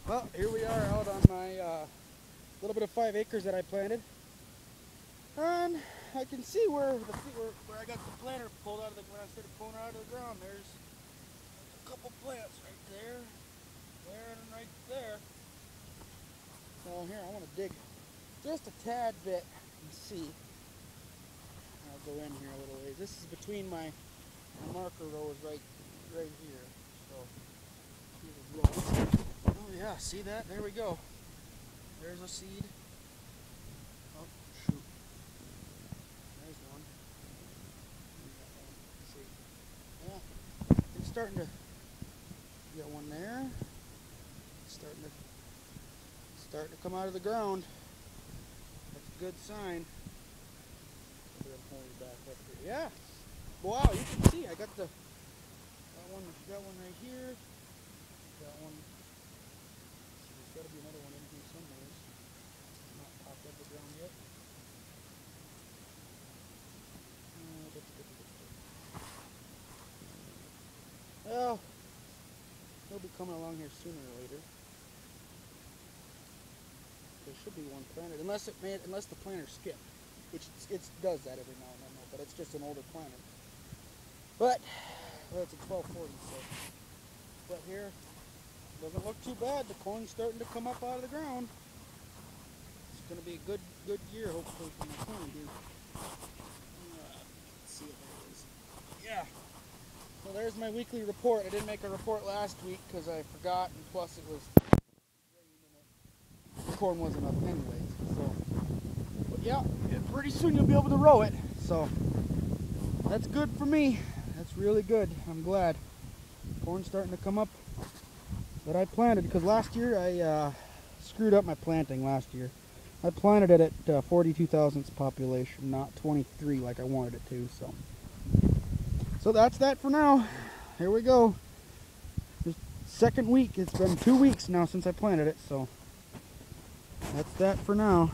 Well, here we are out on my little bit of 5 acres that I planted. And I can see where I got the planter pulled out of the, when I started pulling it out of the ground. There's a couple plants right there, and right there. So here, I want to dig just a tad bit and see. I'll go in here a little ways. This is between my marker rows right here. So here's a row. Oh yeah, see that? There we go. There's a seed. Oh shoot. There's one. Let's see. Yeah. It's starting to get one there. It's starting to come out of the ground. That's a good sign. Back up here. Yeah. Wow, you can see I got the got one right here. Got one. There's got to be another one in here somewhere. It's not popped up the ground yet. Well, they'll be coming along here sooner or later. There should be one planted, unless the planter skipped, which it does that every now and then. But it's just an older planter. But well, it's a 1240, so. But here, doesn't look too bad. The corn's starting to come up out of the ground. It's going to be a good year, hopefully, for my corn here. Let's see if that is. Yeah. So there's my weekly report. I didn't make a report last week because I forgot, and plus it was the corn wasn't up anyway. So, but yeah, pretty soon you'll be able to row it. So that's good for me. That's really good. I'm glad. Corn's starting to come up that I planted, because last year I screwed up my planting last year. I planted it at 42 thousandths population, not 23 like I wanted it to. So that's that for now. Here we go. This second week. It's been 2 weeks now since I planted it, so that's that for now.